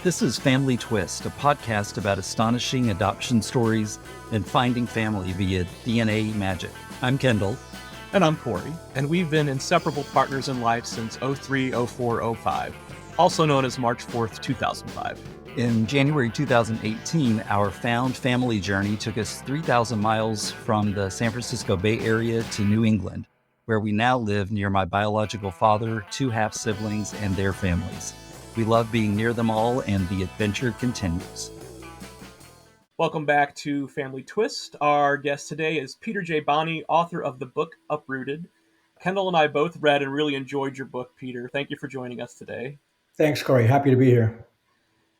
This is Family Twist, a podcast about astonishing adoption stories and finding family via DNA magic. I'm Kendall. And I'm Corey, and we've been inseparable partners in life since 03, 04, 05, also known as March 4th, 2005. In January 2018, our found family journey took us 3,000 miles from the San Francisco Bay Area to New England, where we now live near my biological father, two half-siblings, and their families. We love being near them all, and the adventure continues. Welcome back to Family Twist. Our guest today is Peter J. Boni, author of the book Uprooted. Kendall and I both read and really enjoyed your book, Peter. Thank you for joining us today. Thanks, Corey. Happy to be here.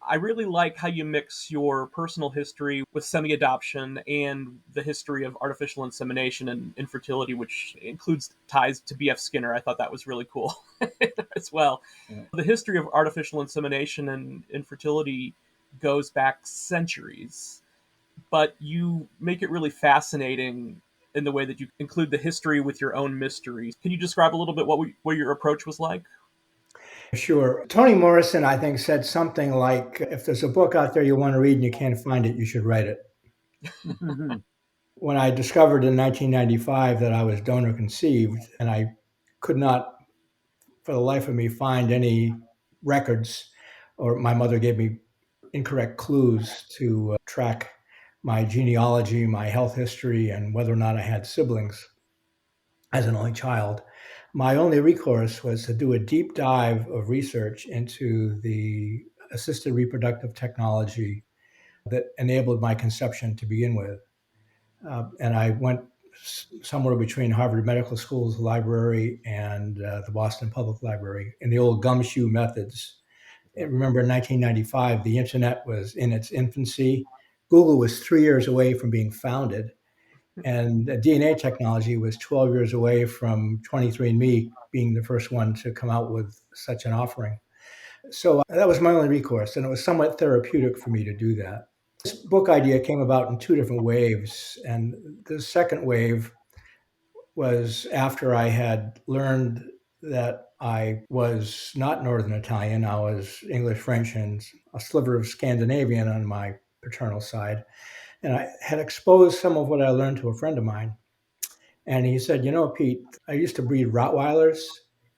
I really like how you mix your personal history with semi-adoption and the history of artificial insemination and infertility, which includes ties to B.F. Skinner. I thought that was really cool as well. Yeah. The history of artificial insemination and infertility goes back centuries, but you make it really fascinating in the way that you include the history with your own mysteries. Can you describe a little bit what your approach was like? Sure. Toni Morrison, I think, said something like, if there's a book out there you want to read and you can't find it, you should write it. When I discovered in 1995 that I was donor conceived, and I could not, for the life of me, find any records, or my mother gave me incorrect clues to track my genealogy, my health history, and whether or not I had siblings as an only child. My only recourse was to do a deep dive of research into the assisted reproductive technology that enabled my conception to begin with. And I went somewhere between Harvard Medical School's library and the Boston Public Library in the old gumshoe methods. And remember, in 1995, the internet was in its infancy. Google was 3 years away from being founded. And DNA technology was 12 years away from 23andMe being the first one to come out with such an offering. So that was my only recourse, and it was somewhat therapeutic for me to do that. This book idea came about in two different waves, and the second wave was after I had learned that I was not Northern Italian. I was English, French, and a sliver of Scandinavian on my paternal side. And I had exposed some of what I learned to a friend of mine. And he said, Pete, I used to breed Rottweilers,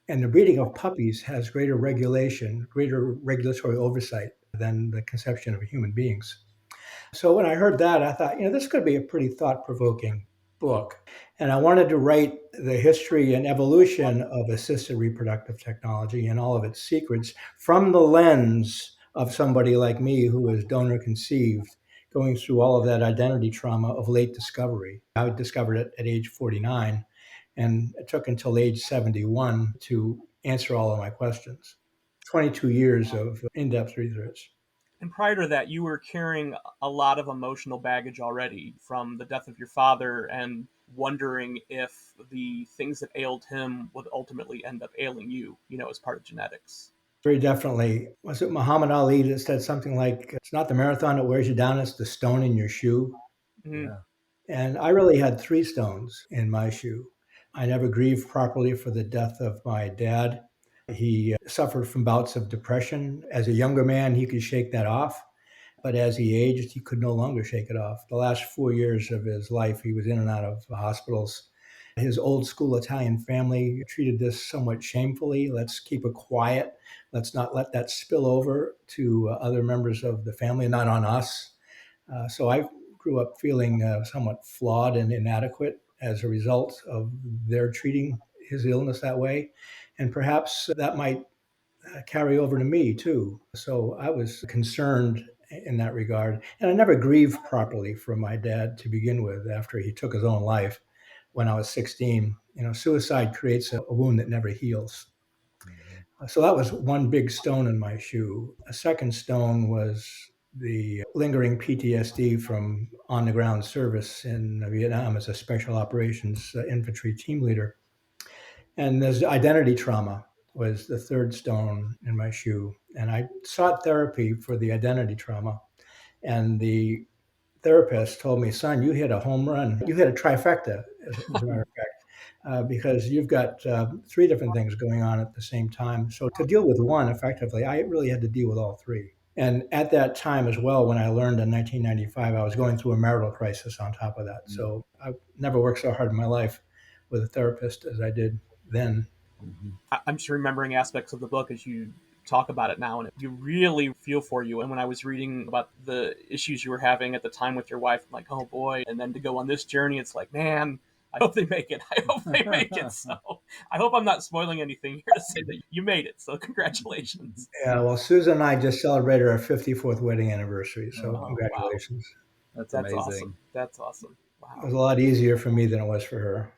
and the breeding of puppies has greater regulatory oversight than the conception of human beings. So when I heard that, I thought, this could be a pretty thought-provoking book. And I wanted to write the history and evolution of assisted reproductive technology and all of its secrets from the lens of somebody like me who was donor conceived, going through all of that identity trauma of late discovery. I discovered it at age 49, and it took until age 71 to answer all of my questions. 22 years of in-depth research. And prior to that, you were carrying a lot of emotional baggage already from the death of your father and wondering if the things that ailed him would ultimately end up ailing you, as part of genetics. Very definitely. Was it Muhammad Ali that said something like, it's not the marathon that wears you down, it's the stone in your shoe? Mm-hmm. Yeah. And I really had 3 stones in my shoe. I never grieved properly for the death of my dad. He suffered from bouts of depression. As a younger man, he could shake that off. But as he aged, he could no longer shake it off. The last 4 years of his life, he was in and out of hospitals. His old school Italian family treated this somewhat shamefully. Let's keep it quiet. Let's not let that spill over to other members of the family, not on us. So I grew up feeling somewhat flawed and inadequate as a result of their treating his illness that way. And perhaps that might carry over to me too. So I was concerned in that regard. And I never grieved properly for my dad to begin with after he took his own life. When I was 16, suicide creates a wound that never heals. Mm-hmm. So that was one big stone in my shoe. A second stone was the lingering PTSD from on-the-ground service in Vietnam as a special operations infantry team leader. And there's identity trauma was the third stone in my shoe. And I sought therapy for the identity trauma. And the therapist told me, son, you hit a home run. You hit a trifecta, as a matter of fact. because you've got three different things going on at the same time. So to deal with one effectively, I really had to deal with all three. And at that time as well, when I learned in 1995, I was going through a marital crisis on top of that. So I never worked so hard in my life with a therapist as I did then. I'm just remembering aspects of the book as you talk about it now, and you really feel for you. And when I was reading about the issues you were having at the time with your wife, I'm like, oh boy. And then to go on this journey, it's like, man, I hope they make it. I hope they make it. So I hope I'm not spoiling anything here to say that you made it. So congratulations. Yeah, well, Susan and I just celebrated our 54th wedding anniversary. So Oh, wow. congratulations. That's That's amazing. awesome. That's awesome. It was Wow. a lot easier for me than it was for her.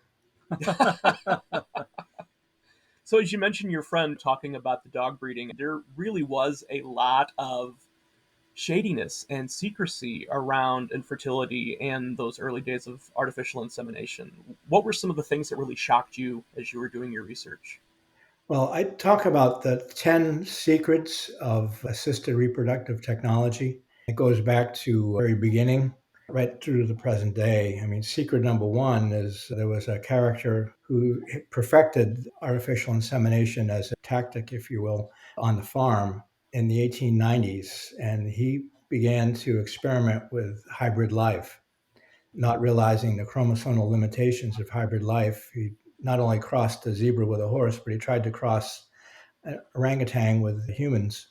So as you mentioned your friend talking about the dog breeding, there really was a lot of shadiness and secrecy around infertility and those early days of artificial insemination. What were some of the things that really shocked you as you were doing your research? Well, I talk about the 10 secrets of assisted reproductive technology. It goes back to the very beginning, right through to the present day. I mean, secret number one is there was a character who perfected artificial insemination as a tactic, if you will, on the farm in the 1890s. And he began to experiment with hybrid life, not realizing the chromosomal limitations of hybrid life. He not only crossed a zebra with a horse, but he tried to cross an orangutan with humans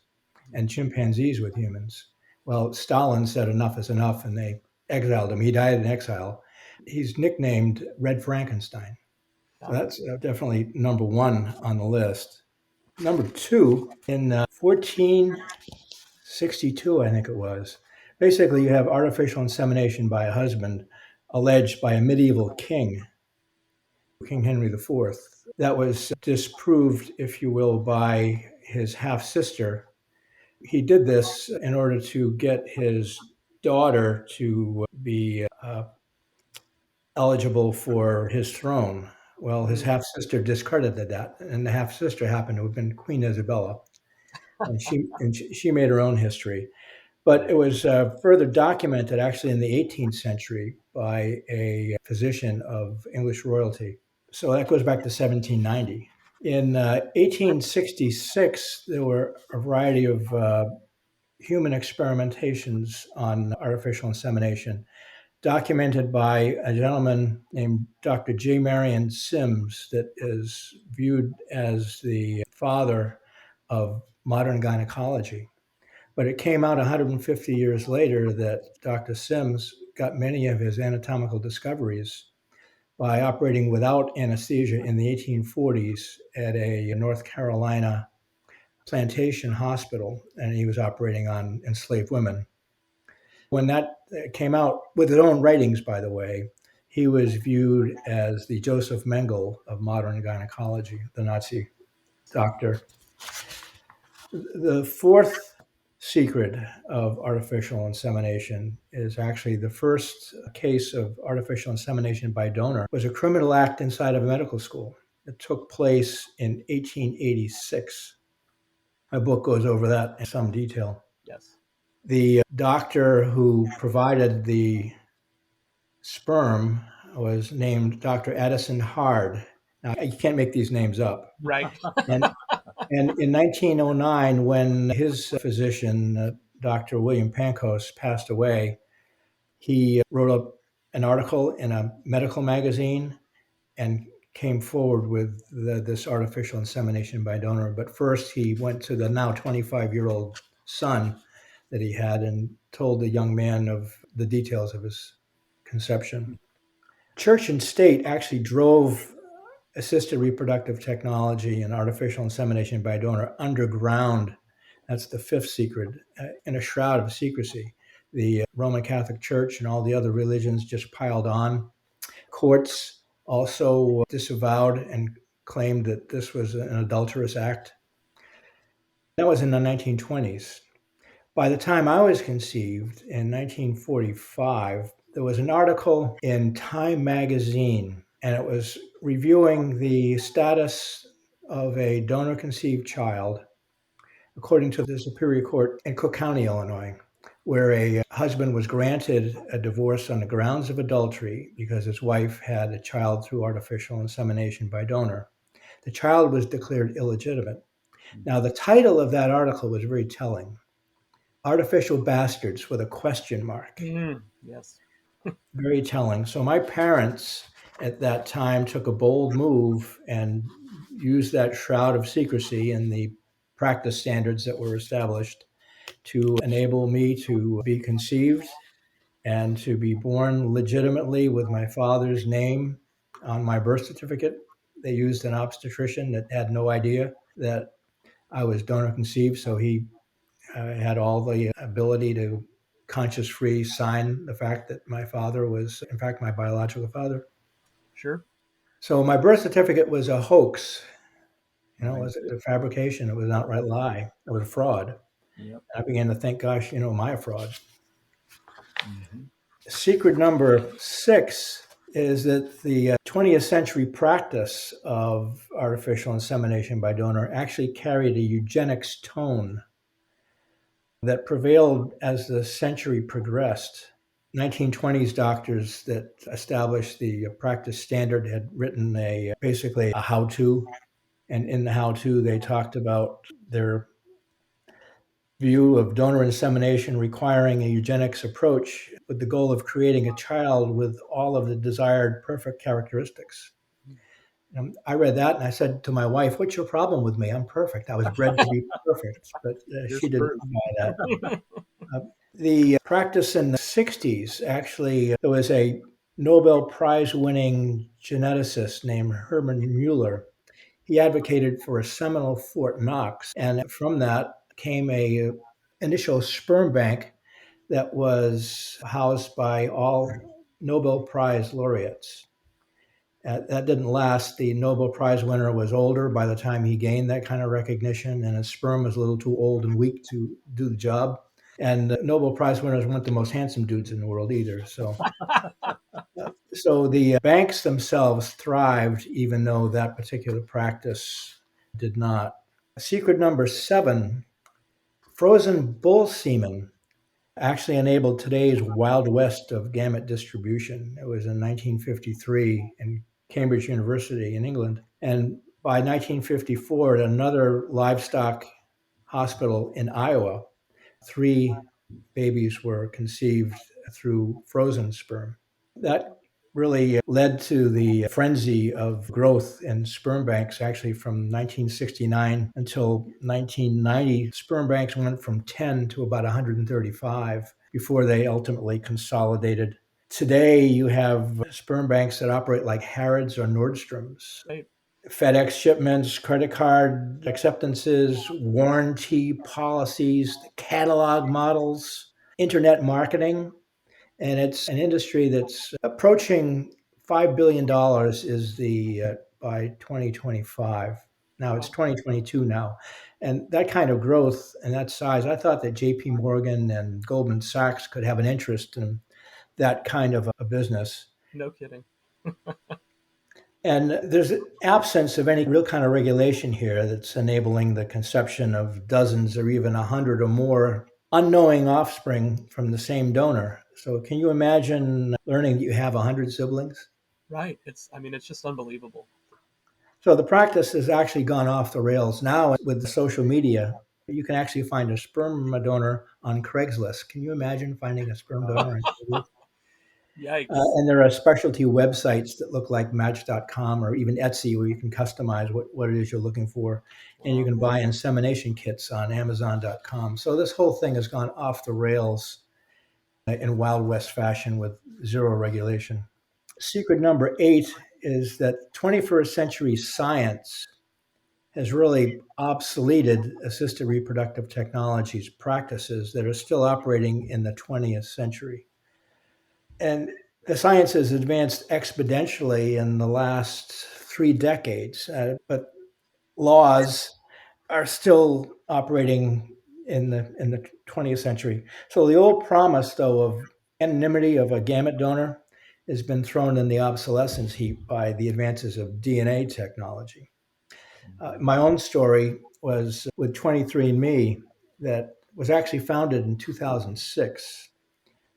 and chimpanzees with humans. Well, Stalin said enough is enough, and they exiled him. He died in exile. He's nicknamed Red Frankenstein. So that's definitely number one on the list. Number two, in 1462, I think it was, basically you have artificial insemination by a husband alleged by a medieval king, King Henry IV. That was disproved, if you will, by his half sister. He did this in order to get his daughter to be eligible for his throne. Well, his half sister discredited that, and the half sister happened to have been Queen Isabella, and she made her own history. But it was further documented actually in the 18th century by a physician of English royalty. So that goes back to 1790. In 1866, there were a variety of human experimentations on artificial insemination, documented by a gentleman named Dr. J. Marion Sims, that is viewed as the father of modern gynecology. But it came out 150 years later that Dr. Sims got many of his anatomical discoveries by operating without anesthesia in the 1840s at a North Carolina plantation hospital, and he was operating on enslaved women. When that came out, with his own writings, by the way, he was viewed as the Joseph Mengele of modern gynecology, the Nazi doctor. The fourth secret of artificial insemination is actually the first case of artificial insemination by donor was a criminal act inside of a medical school. It took place in 1886. My book goes over that in some detail. Yes. The doctor who provided the sperm was named Dr. Addison Hard. Now, you can't make these names up. Right. And And in 1909, when his physician, Dr. William Pankos, passed away, he wrote up an article in a medical magazine and came forward with this artificial insemination by donor. But first, he went to the now 25-year-old son that he had and told the young man of the details of his conception. Church and state actually drove assisted reproductive technology and artificial insemination by donor underground. That's the fifth secret, in a shroud of secrecy. The Roman Catholic Church and all the other religions just piled on. Courts also disavowed and claimed that this was an adulterous act. That was in the 1920s. By the time I was conceived in 1945, there was an article in Time magazine, and it was reviewing the status of a donor conceived child according to the Superior Court in Cook County, Illinois. where a husband was granted a divorce on the grounds of adultery because his wife had a child through artificial insemination by donor. The child was declared illegitimate. Now, the title of that article was very telling: Artificial Bastards with a question mark. Yes. Very telling. So my parents at that time took a bold move and used that shroud of secrecy and the practice standards that were established to enable me to be conceived and to be born legitimately with my father's name on my birth certificate. They used an obstetrician that had no idea that I was donor conceived, so he had all the ability to conscious free sign the fact that my father was, in fact, my biological father. Sure. So my birth certificate was a hoax. It Right. was a fabrication. It was an outright lie. It was a fraud. Yep. I began to think, gosh, am I a fraud? Mhm. Secret number 6 is that the 20th century practice of artificial insemination by donor actually carried a eugenics tone that prevailed as the century progressed. 1920s doctors that established the practice standard had written basically a how-to, and in the how-to they talked about their view of donor insemination requiring a eugenics approach with the goal of creating a child with all of the desired perfect characteristics. I read that and I said to my wife, "What's your problem with me? I'm perfect. I was bred to be perfect." But Here's she didn't proof. buy that. Uh, the practice in the 60s, actually, there was a Nobel Prize winning geneticist named Herman Mueller. He advocated for a seminal Fort Knox, and from that came a initial sperm bank that was housed by all Nobel Prize laureates. That didn't last. The Nobel Prize winner was older by the time he gained that kind of recognition, and his sperm was a little too old and weak to do the job. And Nobel Prize winners weren't the most handsome dudes in the world either. So the banks themselves thrived, even though that particular practice did not. Secret number 7: frozen bull semen actually enabled today's Wild West of gamete distribution. It was in 1953 in Cambridge University in England. And by 1954, at another livestock hospital in Iowa, 3 babies were conceived through frozen sperm. That really led to the frenzy of growth in sperm banks. Actually, from 1969 until 1990, sperm banks went from 10 to about 135 before they ultimately consolidated. Today, you have sperm banks that operate like Harrods or Nordstroms. Right. FedEx shipments, credit card acceptances, warranty policies, catalog models, internet marketing. And it's an industry that's approaching $5 billion is the by 2025. Now it's Wow. 2022 now. And that kind of growth and that size, I thought that JP Morgan and Goldman Sachs could have an interest in that kind of a business. No kidding. And there's an absence of any real kind of regulation here that's enabling the conception of dozens or even 100 or more unknowing offspring from the same donor. So can you imagine learning that you have 100 siblings? Right. It's just unbelievable. So the practice has actually gone off the rails now with the social media. You can actually find a sperm donor on Craigslist. Can you imagine finding a sperm donor on Craigslist? Yikes. And there are specialty websites that look like Match.com or even Etsy where you can customize what it is you're looking for. And you Wow. can buy insemination kits on Amazon.com. So this whole thing has gone off the rails in Wild West fashion with zero regulation. Secret number 8 is that 21st century science has really obsoleted assisted reproductive technologies practices that are still operating in the 20th century. And the science has advanced exponentially in the last 3 decades, but laws are still operating in the 20th century. So the old promise, though, of anonymity of a gamete donor has been thrown in the obsolescence heap by the advances of DNA technology. My own story was with 23andMe that was actually founded in 2006.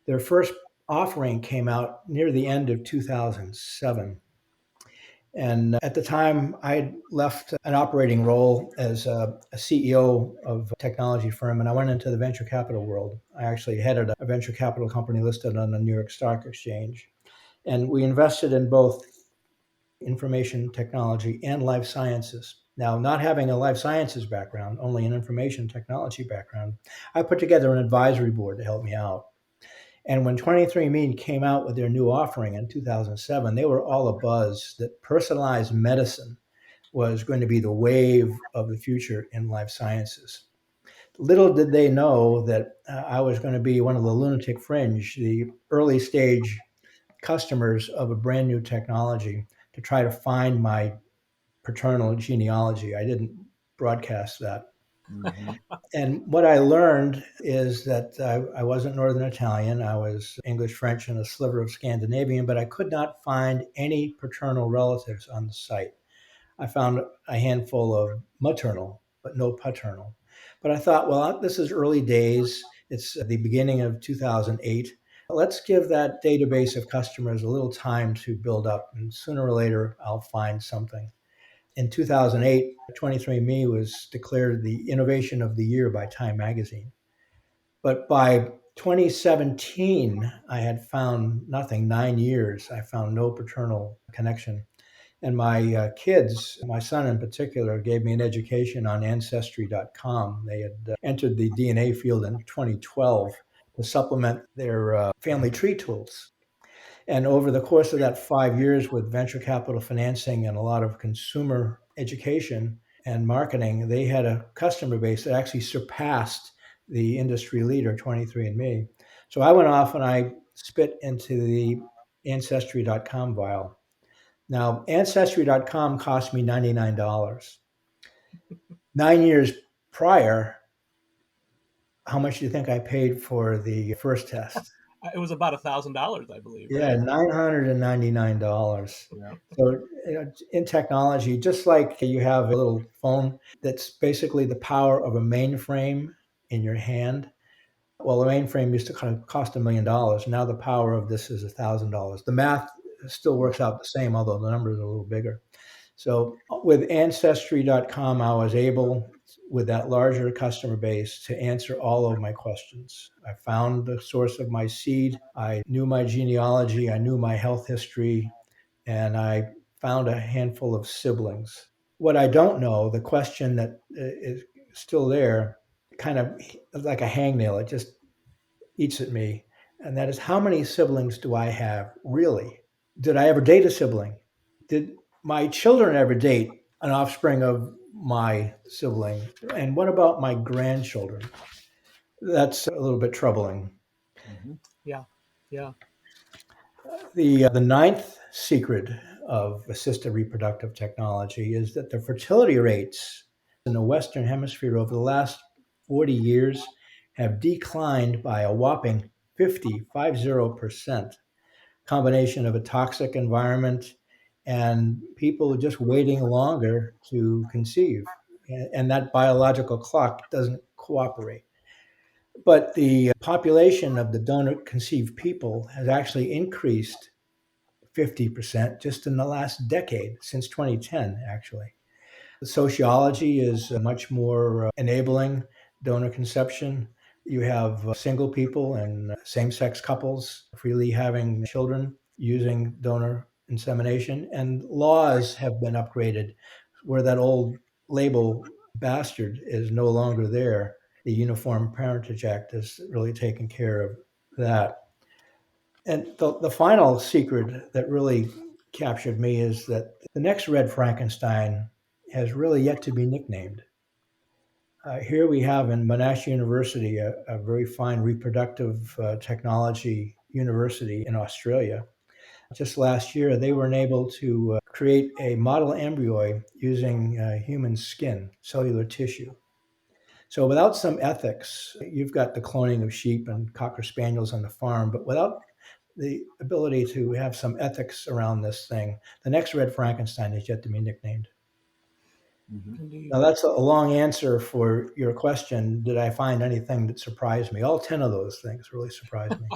Their first offering came out near the end of 2007. And at the time, I had left an operating role as a CEO of a technology firm, and I went into the venture capital world. I actually headed a venture capital company listed on the New York Stock Exchange. And we invested in both information technology and life sciences. Now, not having a life sciences background, only an information technology background, I put together an advisory board to help me out. And when 23andMe came out with their new offering in 2007, they were all abuzz that personalized medicine was going to be the wave of the future in life sciences. Little did they know that I was going to be one of the lunatic fringe, the early stage customers of a brand new technology to try to find my paternal genealogy. I didn't broadcast that. Mm-hmm. And what I learned is that I wasn't Northern Italian. I was English, French, and a sliver of Scandinavian, but I could not find any paternal relatives on the site. I found a handful of maternal, but no paternal. But I thought, well, this is early days. It's the beginning of 2008. Let's give that database of customers a little time to build up, and sooner or later, I'll find something. In 2008, 23andMe was declared the Innovation of the Year by Time Magazine. But by 2017, I had found nothing. 9 years, I found no paternal connection. And my kids, my son in particular, gave me an education on ancestry.com. They had entered the DNA field in 2012 to supplement their family tree tools. And over the course of that 5 years with venture capital financing and a lot of consumer education and marketing, they had a customer base that actually surpassed the industry leader, 23andMe. So I went off and I spit into the ancestry.com vial. Now, ancestry.com cost me $99. 9 years prior, how much do you think I paid for the first test? It was about $1,000, I believe, Yeah, right? $999. Yeah. So in technology, just like you have a little phone that's basically the power of a mainframe in your hand. Well, the mainframe used to kind of cost $1 million. Now the power of this is $1,000. The math still works out the same, although the numbers are a little bigger. So with ancestry.com, I was able, with that larger customer base, to answer all of my questions. I found the source of my seed. I knew my genealogy. I knew my health history. And I found a handful of siblings. What I don't know, the question that is still there, kind of like a hangnail, it just eats at me. And that is, how many siblings do I have really? Did I ever date a sibling? Did my children ever date an offspring of my sibling? And what about my grandchildren? That's a little bit troubling. Mm-hmm. Yeah, yeah. The ninth secret of assisted reproductive technology is that the fertility rates in the Western Hemisphere over the last 40 years have declined by a whopping 50% combination of a toxic environment and people just waiting longer to conceive. And that biological clock doesn't cooperate. But the population of the donor conceived people has actually increased 50% just in the last decade, since 2010, actually. The sociology is much more enabling donor conception. You have single people and same sex couples freely having children using donor insemination, and laws have been upgraded where that old label bastard is no longer there. The Uniform Parentage Act has really taken care of that. And the final secret that really captured me is that the next Red Frankenstein has really yet to be nicknamed. Here we have in Monash University, a very fine reproductive technology university in Australia. Just last year, they were able to create a model embryo using human skin, cellular tissue. So without some ethics, you've got the cloning of sheep and cocker spaniels on the farm, but without the ability to have some ethics around this thing, the next Red Frankenstein is yet to be nicknamed. Hmm. Indeed. Now, that's a long answer for your question. Did I find anything that surprised me? All 10 of those things really surprised me.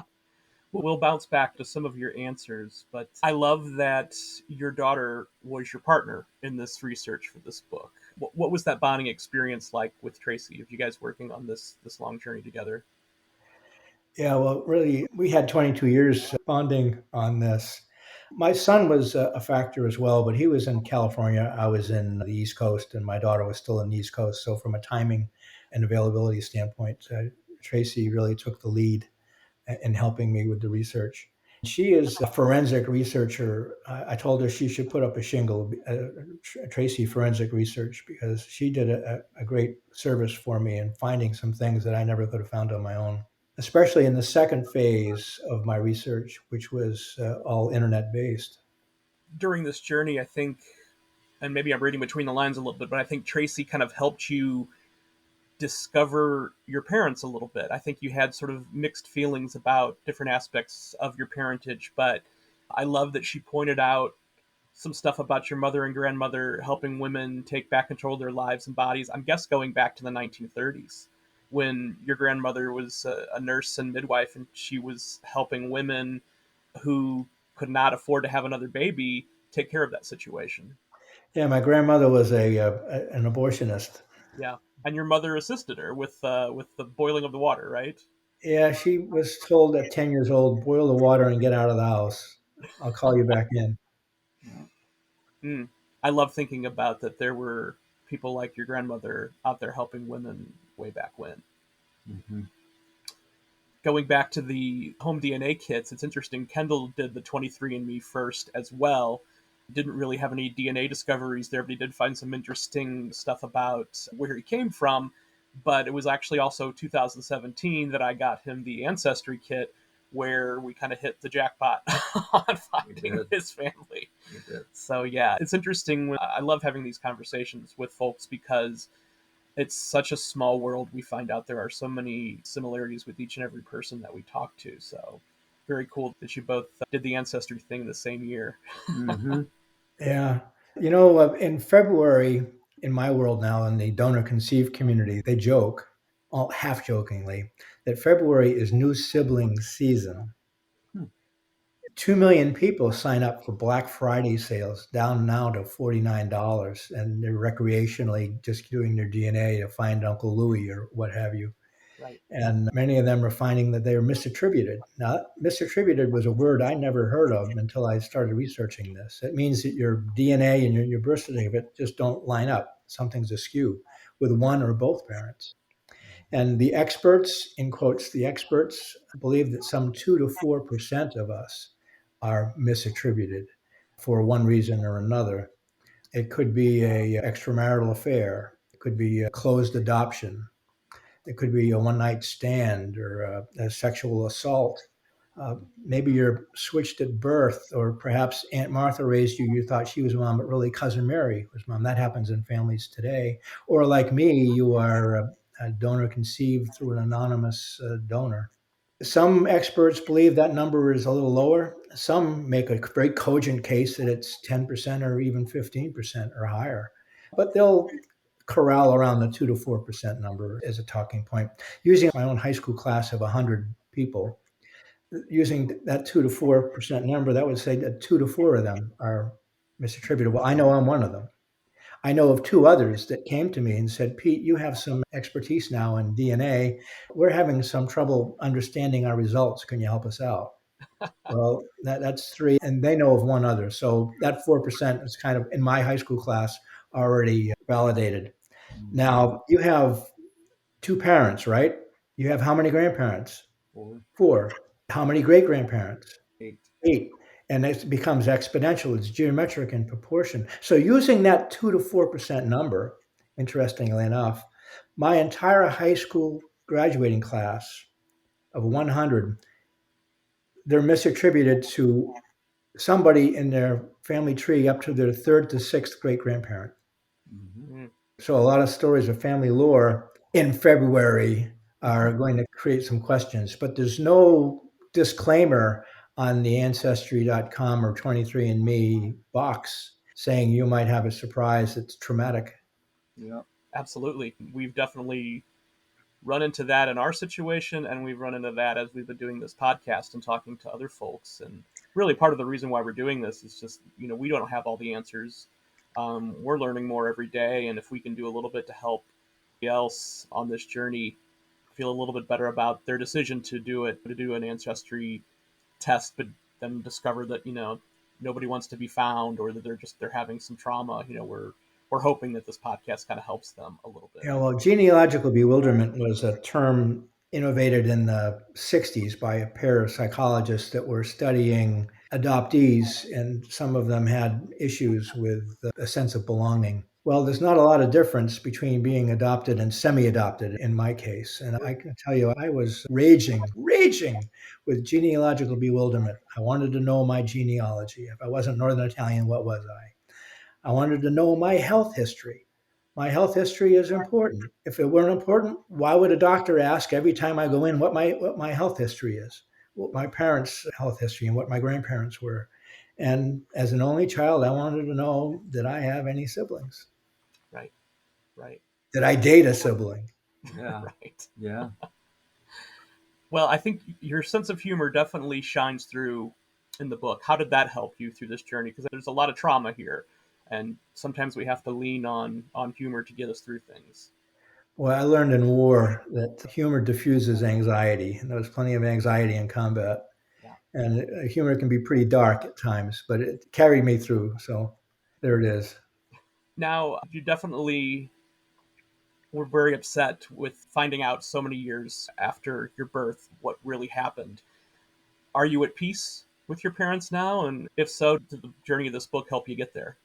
We'll bounce back to some of your answers, but I love that your daughter was your partner in this research for this book. What was that bonding experience like with Tracy? Of you guys working on this long journey together? Yeah, well, really, we had 22 years bonding on this. My son was a factor as well, but he was in California. I was in the East Coast, and my daughter was still in the East Coast. So, from a timing and availability standpoint, Tracy really took the lead in helping me with the research. She is a forensic researcher. I told her she should put up a shingle, Tracy Forensic Research, because she did a great service for me in finding some things that I never could have found on my own, especially in the second phase of my research, which was all internet based. During this journey, I think, and maybe I'm reading between the lines a little bit, but I think Tracy kind of helped you discover your parents a little bit. I think you had sort of mixed feelings about different aspects of your parentage, but I love that she pointed out some stuff about your mother and grandmother helping women take back control of their lives and bodies. I'm guess going back to the 1930s when your grandmother was a nurse and midwife, and she was helping women who could not afford to have another baby take care of that situation. Yeah, my grandmother was an abortionist. Yeah, and your mother assisted her with the boiling of the water, right? Yeah, she was told at 10 years old, boil the water and get out of the house. I'll call you back in. Mm. I love thinking about that. There were people like your grandmother out there helping women way back when. Hmm. Going back to the home DNA kits, it's interesting. Kendall did the 23andMe first as well. Didn't really have any DNA discoveries there, but he did find some interesting stuff about where he came from. But it was actually also 2017 that I got him the Ancestry kit, where we kind of hit the jackpot on finding his family. So, yeah, it's interesting. I love having these conversations with folks because it's such a small world. We find out there are so many similarities with each and every person that we talk to. So very cool that you both did the ancestry thing the same year. Hmm. Yeah. In February, in my world now, in the donor conceived community, they joke, all half jokingly, that February is new sibling season. 2 million people sign up for Black Friday sales, down now to $49, and they're recreationally just doing their DNA to find Uncle Louie or what have you. Right. And many of them are finding that they are misattributed. Now, misattributed was a word I never heard of until I started researching this. It means that your DNA and your birth certificate just don't line up. Something's askew with one or both parents. And the experts, in quotes, the experts believe that some 2 to 4% of us are misattributed for one reason or another. It could be a extramarital affair. It could be a closed adoption. It could be a one night stand or a sexual assault. Maybe you're switched at birth, or perhaps Aunt Martha raised you. You thought she was mom, but really Cousin Mary was mom. That happens in families today. Or like me, you are a donor conceived through an anonymous donor. Some experts believe that number is a little lower. Some make a very cogent case that it's 10% or even 15% or higher. But they'll corral around the 2 to 4% number as a talking point. Using my own high school class of 100 people, using that 2 to 4% number, that would say that 2 to 4 of them are misattributable. I know I'm one of them. I know of two others that came to me and said, Pete, you have some expertise now in DNA. We're having some trouble understanding our results. Can you help us out? Well, that's three, and they know of one other. So that 4% is kind of in my high school class already validated. Now, you have two parents, right? You have how many grandparents? Four. Four. How many great grandparents? Eight. 8. And it becomes exponential. It's geometric in proportion. So using that 2 to 4% number, interestingly enough, my entire high school graduating class of 100, they're misattributed to somebody in their family tree up to their third to sixth great grandparent. Hmm. Mm. So a lot of stories of family lore in February are going to create some questions, but there's no disclaimer on the ancestry.com or 23andMe box saying you might have a surprise that's traumatic. Yeah. Absolutely. We've definitely run into that in our situation, and we've run into that as we've been doing this podcast and talking to other folks. And really, part of the reason why we're doing this is just, we don't have all the answers. We're learning more every day, and if we can do a little bit to help else on this journey feel a little bit better about their decision to do it, to do an ancestry test, but then discover that nobody wants to be found, or that they're having some trauma. We're hoping that this podcast kind of helps them a little bit. Yeah, well, genealogical bewilderment was a term innovated in the 60s by a pair of psychologists that were studying adoptees, and some of them had issues with a sense of belonging. Well, there's not a lot of difference between being adopted and semi adopted in my case. And I can tell you, I was raging with genealogical bewilderment. I wanted to know my genealogy. If I wasn't Northern Italian, what was I wanted to know my health history. My health history is important. If it weren't important, why would a doctor ask every time I go in what my health history is, what my parents' health history and what my grandparents were? And as an only child, I wanted to know, did I have any siblings? Right. Right. Did I date a sibling? Yeah. Right. Yeah. Well, I think your sense of humor definitely shines through in the book. How did that help you through this journey? Because there's a lot of trauma here, and sometimes we have to lean on humor to get us through things. Well, I learned in war that humor diffuses anxiety, and there was plenty of anxiety in combat. Yeah. And humor can be pretty dark at times, but it carried me through. So there it is. Now, you definitely were very upset with finding out so many years after your birth what really happened. Are you at peace with your parents now? And if so, did the journey of this book help you get there?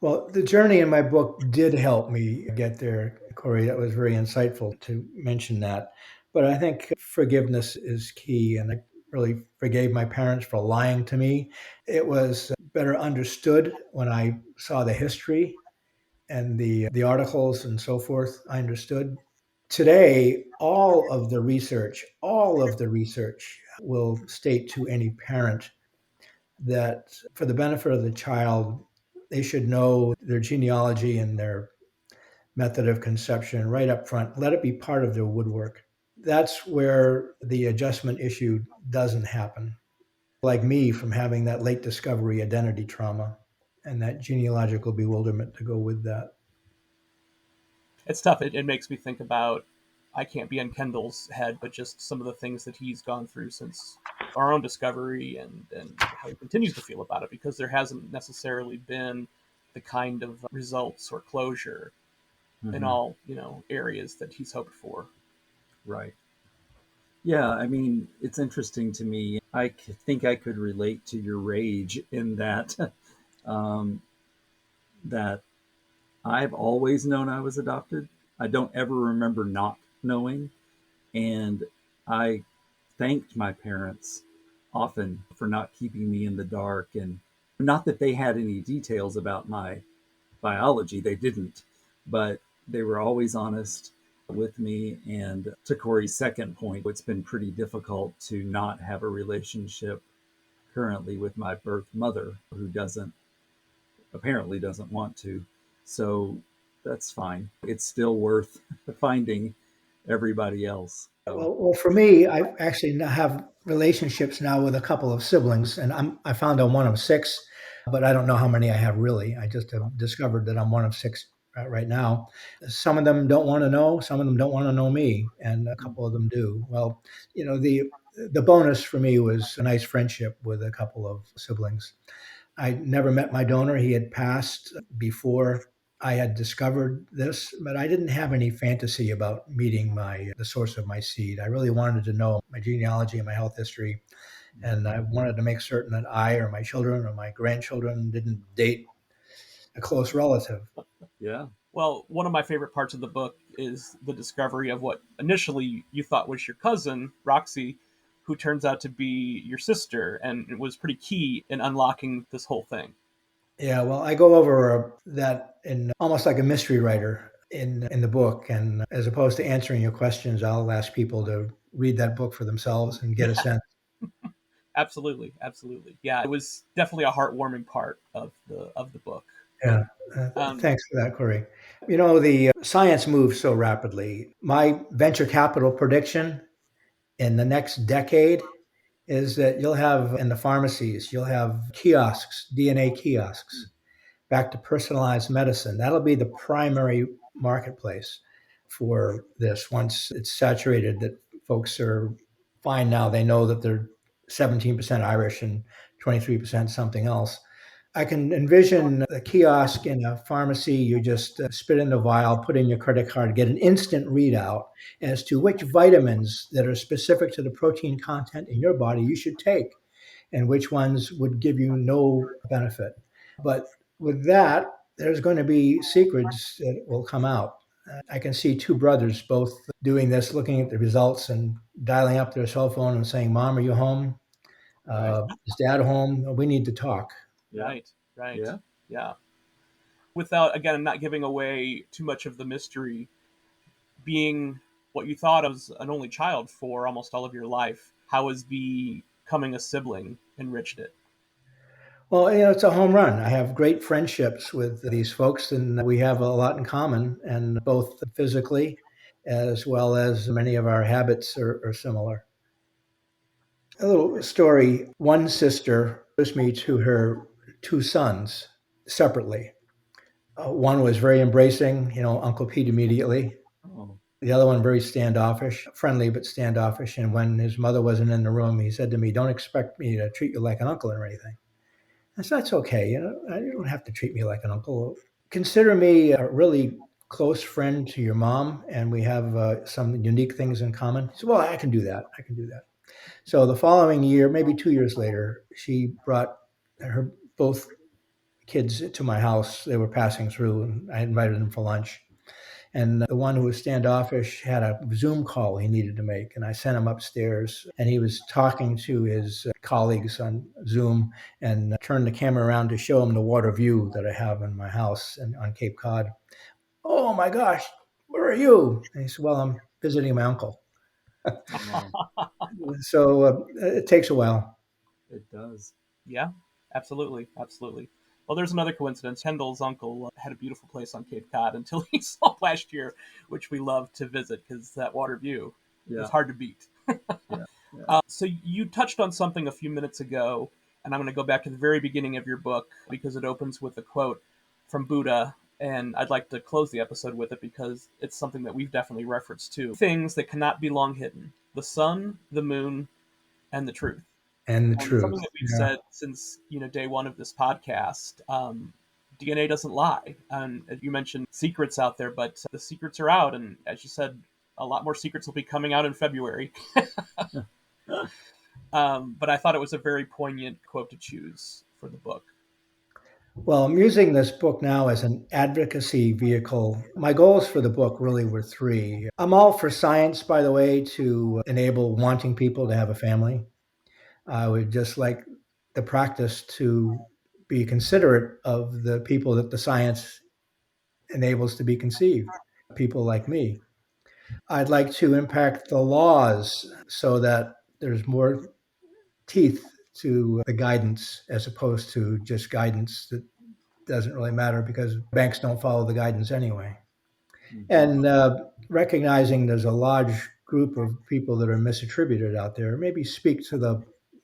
Well, the journey in my book did help me get there, Corey. That was very insightful to mention that. But I think forgiveness is key. And I really forgave my parents for lying to me. It was better understood when I saw the history and the articles and so forth. I understood. Today, all of the research will state to any parent that for the benefit of the child, they should know their genealogy and their method of conception right up front. Let it be part of their woodwork. That's where the adjustment issue doesn't happen. Like me, from having that late discovery identity trauma and that genealogical bewilderment to go with that. It's tough. It makes me think about, I can't be in Kendall's head, but just some of the things that he's gone through since our own discovery, and how he continues to feel about it, because there hasn't necessarily been the kind of results or closure in Mhm. all areas that he's hoped for. Right. Yeah, I mean, it's interesting to me. Think I could relate to your rage in that um, that I've always known I was adopted. I don't ever remember not knowing, and I thanked my parents often for not keeping me in the dark, and not that they had any details about my biology, they didn't, but they were always honest with me. And to Corey's second point, it's been pretty difficult to not have a relationship currently with my birth mother, who doesn't apparently doesn't want to. So that's fine. It's still worth finding everybody else. So, Well, for me, I actually now have relationships now with a couple of siblings, and I found I'm one of six, but I don't know how many I have really. I just have discovered that I'm one of six right now. Some of them don't want to know, some of them don't want to know me, and a couple of them do. Well, the bonus for me was a nice friendship with a couple of siblings. I never met my donor. He had passed before I had discovered this, but I didn't have any fantasy about meeting the source of my seed. I really wanted to know my genealogy and my health history, and I wanted to make certain that I or my children or my grandchildren didn't date a close relative. yeah. Well, one of my favorite parts of the book is the discovery of what initially you thought was your cousin, Roxy, who turns out to be your sister, and it was pretty key in unlocking this whole thing. Yeah, well, I go over that in almost like a mystery writer in the book, and as opposed to answering your questions, I'll ask people to read that book for themselves and get a sense. Absolutely, absolutely. Yeah, it was definitely a heartwarming part of the book. Yeah, Um, thanks for that, Corey. The science moves so rapidly. My venture capital prediction in the next decade is that you'll have in the pharmacies, you'll have kiosks, DNA kiosks, back to personalized medicine. That'll be the primary marketplace for this once it's saturated, that folks are fine now. They know that they're 17% Irish and 23% something else. I can envision a kiosk in a pharmacy. You just spit in the vial, put in your credit card, get an instant readout as to which vitamins that are specific to the protein content in your body you should take and which ones would give you no benefit. But with that, there's going to be secrets that will come out. I can see two brothers both doing this, looking at the results and dialing up their cell phone and saying, "Mom, are you home? Right. Is Dad home? We need to talk." Yeah. Right. Yeah. Yeah. Without, again, not giving away too much of the mystery, being what you thought was an only child for almost all of your life, how has becoming a sibling enriched it? Well, it's a home run. I have great friendships with these folks, and we have a lot in common, and both physically as well as many of our habits are similar. A little story. One sister introduced me to her two sons separately. One was very embracing, Uncle Pete immediately. Oh. The other one very standoffish, friendly but standoffish. And when his mother wasn't in the room, he said to me, "Don't expect me to treat you like an uncle or anything." I said, "That's okay. You don't have to treat me like an uncle. Consider me a really close friend to your mom, and we have some unique things in common." He said, "Well, I can do that. I can do that." So the following year, maybe 2 years later, she brought her both kids to my house. They were passing through, and I invited them for lunch. And the one who was standoffish had a Zoom call he needed to make. And I sent him upstairs, and he was talking to his colleagues on Zoom and turned the camera around to show him the water view that I have in my house and on Cape Cod. "Oh my gosh, where are you?" And he said, "Well, I'm visiting my uncle." Wow. So it takes a while. It does. Yeah, absolutely, absolutely. Well, there's another coincidence. Kendall's uncle had a beautiful place on Cape Cod until he saw last year, which we love to visit because that water view Yeah. is hard to beat. Yeah. So you touched on something a few minutes ago, and I'm going to go back to the very beginning of your book because it opens with a quote from Buddha, and I'd like to close the episode with it because it's something that we've definitely referenced too. Things that cannot be long hidden: the sun, the moon, and the truth. And the And truth. something that we've Yeah. said since day one of this podcast. DNA doesn't lie, and you mentioned secrets out there, but the secrets are out, and as you said, a lot more secrets will be coming out in February. But I thought it was a very poignant quote to choose for the book. Well, I'm using this book now as an advocacy vehicle. My goals for the book really were three. I'm all for science, by the way, to enable wanting people to have a family. I would just like the practice to be considerate of the people that the science enables to be conceived, people like me. I'd like to impact the laws so that there's more teeth to the guidance as opposed to just guidance that doesn't really matter because banks don't follow the guidance anyway. And recognizing there's a large group of people that are misattributed out there, maybe speak to the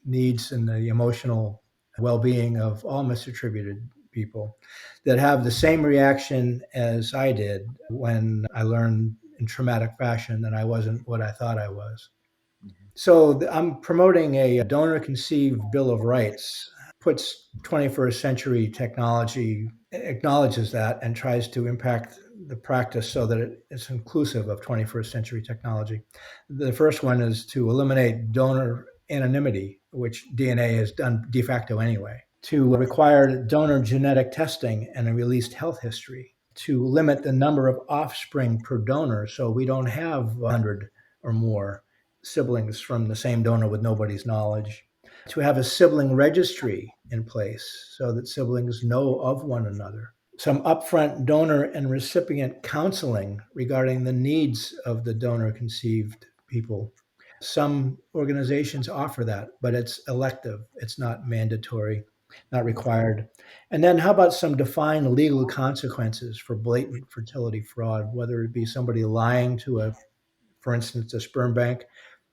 needs and the emotional well-being of all misattributed people that have the same reaction as I did when I learned in traumatic fashion that I wasn't what I thought I was. So I'm promoting a donor conceived Bill of Rights, puts 21st century technology, acknowledges that, and tries to impact the practice so that it's inclusive of 21st century technology. The first one is to eliminate donor anonymity, which DNA has done de facto anyway, to require donor genetic testing and a released health history, to limit the number of offspring per donor so we don't have 100 or more siblings from the same donor with nobody's knowledge, to have a sibling registry in place so that siblings know of one another, some upfront donor and recipient counseling regarding the needs of the donor conceived people. Some organizations offer that, but it's elective, it's not mandatory. not required. And then how about some defined legal consequences for blatant fertility fraud, whether it be somebody lying to for instance, a sperm bank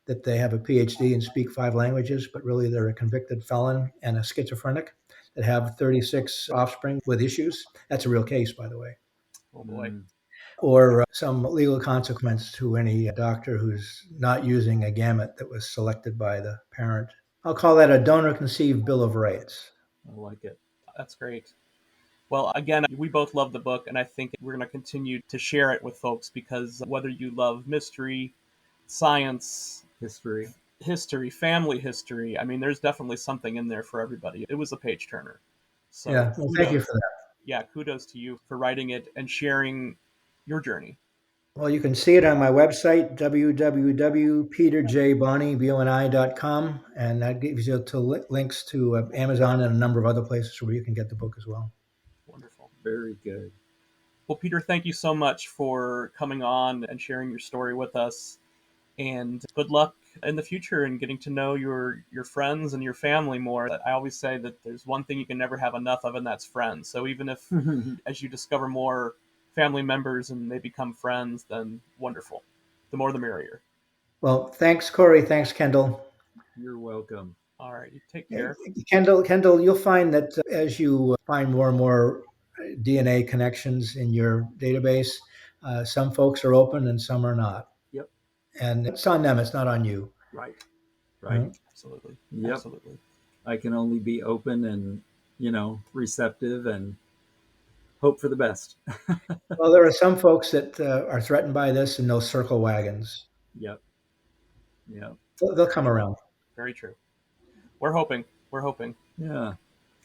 that they have a PhD and speak 5 languages, but really they're a convicted felon and a schizophrenic that have 36 offspring with issues. That's a real case, by the way. Oh boy. Or some legal consequence to any doctor who's not using a gamete that was selected by the parent. I'll call that a donor-conceived Bill of Rights. I like it. That's great. Well, again, we both love the book, and I think we're going to continue to share it with folks because whether you love mystery, science, history, family history, I mean, there's definitely something in there for everybody. It was a page turner. So Yeah, well, thank you for that. Yeah, kudos to you for writing it and sharing your journey. Well, you can see it on my website, www.peterjboni.com, and that gives you links to Amazon and a number of other places where you can get the book as well. Wonderful. Very good. Well, Peter, thank you so much for coming on and sharing your story with us. And good luck in the future and getting to know your friends and your family more. I always say that there's one thing you can never have enough of, and that's friends. So even if as you discover more family members and they become friends, then wonderful. The more the merrier. Well, thanks, Corey. Thanks, Kendall. You're welcome. All right. Take care. Kendall, you'll find that as you find more and more DNA connections in your database, some folks are open and some are not. Yep. And it's on them. It's not on you. Right. Absolutely. Yep. Absolutely. I can only be open and, receptive and hope for the best. Well, there are some folks that are threatened by this and they'll circle wagons. Yep. They'll come around. Very true. We're hoping. Yeah.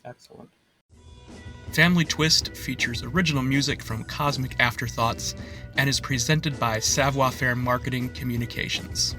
Excellent. Family Twist features original music from Cosmic Afterthoughts and is presented by Savoir Faire Marketing Communications.